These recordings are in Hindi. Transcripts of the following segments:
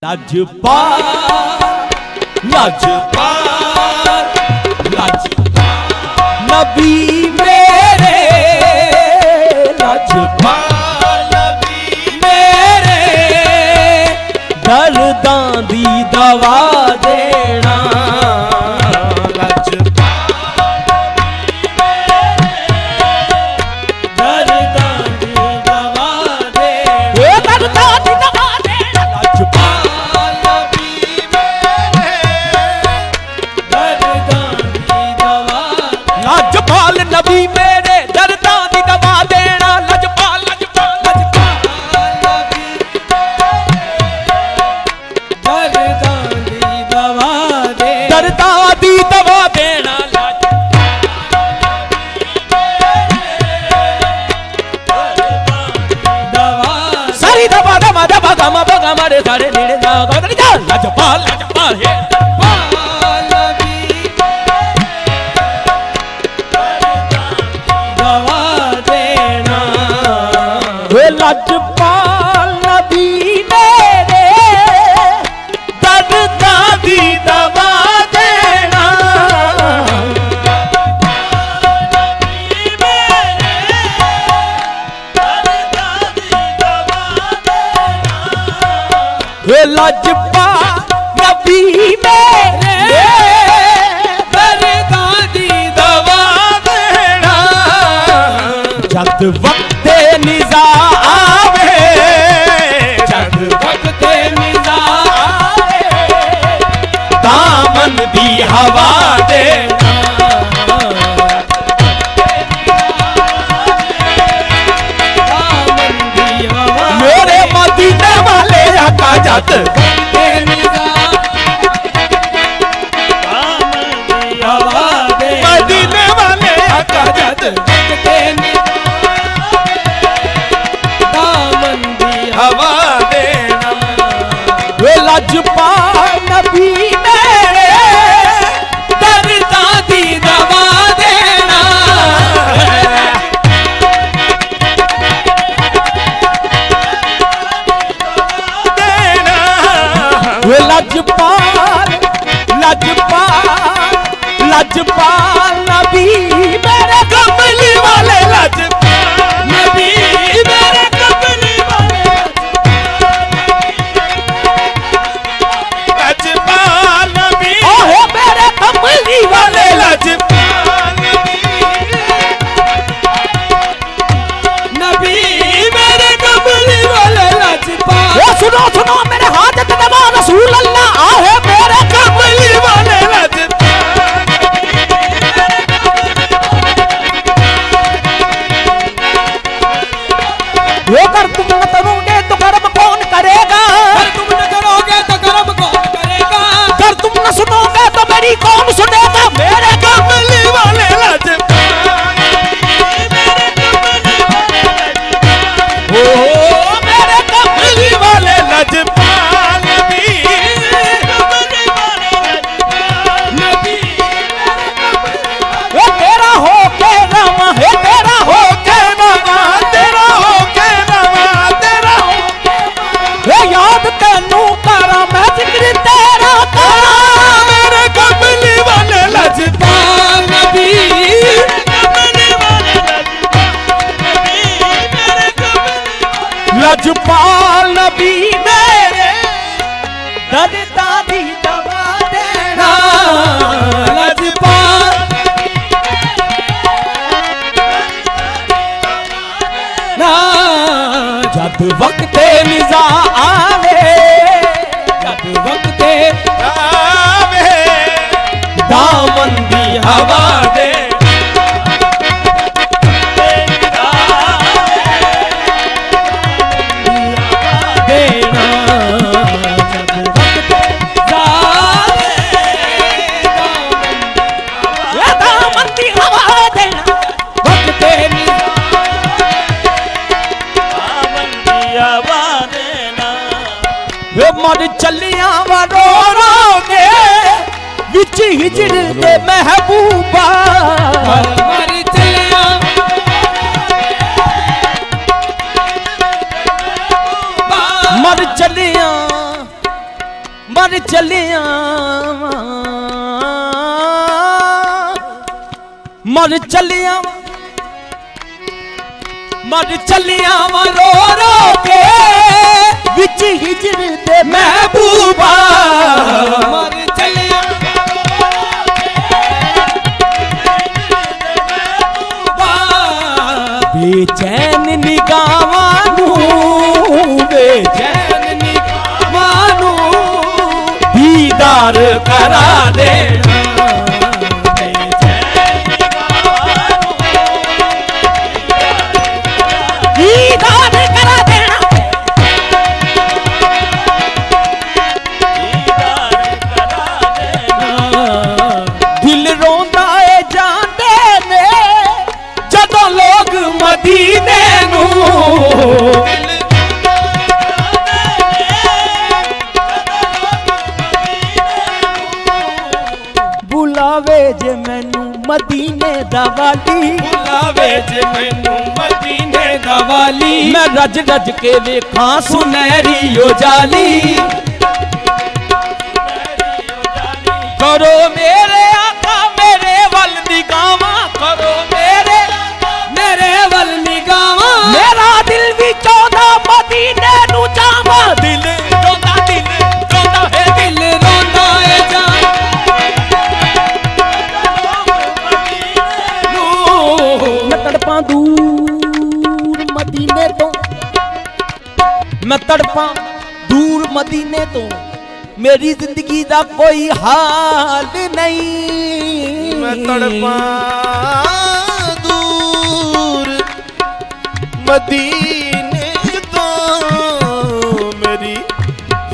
लाजपाल लाजपाल लाजपाल नबी मेरे, लाजपाल नबी मेरे, दर्दां दी दवा देना। नबी मेरे दर्दां दी दवा देना, लजपाल लजपाल लजपाल नबी दर्दां दी दवा दे, दर्दां दी दवा देना, सारी दवा दवा दवा गमा बगा मारे सारे नीड़े ना लजपाल लजपाल लाजपाल नबी मेरे, दर्दां दी दवा देना। लाजपाल नबी मेरे, दर्दां दी दवा देना। जद वक्त निज़ा आवे, जद वक्त निज़ा आवे, दामन दी हवा देना। मेरे मदीने वाले आका जद मदीने वाले आका जद हवा देना। लाजपाल नबी मेरे, दर्दां दी दवा देना। लाजपाल लाजपाल लाजपाल नबी मेरे, कमली वाले लाजपाल नबी मेरे, कमली वाले लाजपाल नबी, ओहो मेरे कमली वाले लाजपाल नबी मेरे, कमली वाले लाजपाल। ओ सुनो सुनो मेरे हाजत नवा रसूल अल्लाह, आहे मेरे कमली वाले लाजपाल। अगर तुम न करोगे तो कर्म कौन करेगा, अगर तुम न करोगे तो कर्म कौन करेगा, अगर तुम न सुनोगे तो मेरी कौन सुनेगा। मेरे कमली वाले लाजपाल, ओ मेरे कमली वाले लाजपाल नबी, नबी तेरा हो के रवा है, तेरा हो के रवा, तेरा हो के रवा, तेरा हो के रवा, याद तेनू करा मैं जिक्र तेरा करा। मेरे कमली वाले लाजपाल नबी, लाजपाल नबी मेरे, दर्दां दी दवा देना। लाजपाल ना, जद वक्त निज़ा आवे, जद वक्त आवे, दामन दी हवा दे देना। दामन दी हवा देना, वक्त मर चलिया वा रो रो के विच हिजर दे महबूबा, मर चलिया मर चलिया रो रो के विच हिजर दे महबूबा मर चलिया बेचैन निगावानू बेचैन निगावानू दीदार करा देना दीदार करा देना दिल रोंदा है जांदे ने जदों लोग मदीने नू बुलावे जे मैनू मदीने दा वाली बुलावे जे मैनू मदीने दा वाली मैं रज रज के वेखां सुनहरी उजाली करो मेरे आका मेरे वल निगावां करो मेरे वल निगावां मेरा दिल भी चौदा मदीने नू जावां दिल रोंदा है दिल रोंदा है जान मैं तड़पां दूर मदीने तो मैं तड़पां दूर मदीने तो मेरी जिंदगी दा कोई हाल नहीं मैं तड़पां दूर मदीने तो मेरी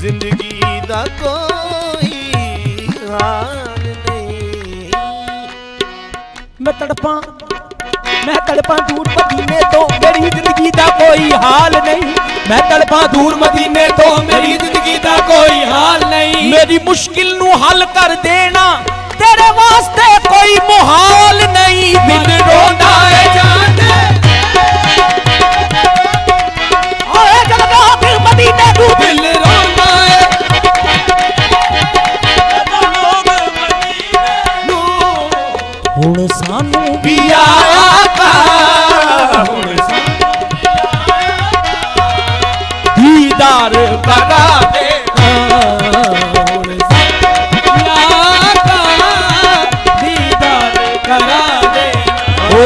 जिंदगी दा कोई हाल नहीं मैं तड़पां दूर मदीने तो मेरी जिंदगी दा कोई हाल नहीं मैं तड़पां दूर मदीने तो मेरी जिंदगी दा कोई हाल नहीं मेरी मुश्किल नू हल कर देना तेरे वास्ते कोई मुहाल नहीं दिल रोंदा है जाने ओए जल्दा दिल मदीने तू दिल रोंदा है लोग मदीने नू हुण सानू भी आका हुण दीदार करा दे दीदार करा दे ओ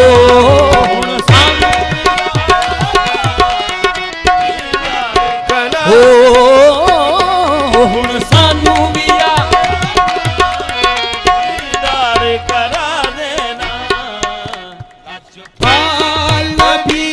हुण सानू भी दीदार करा देना नबी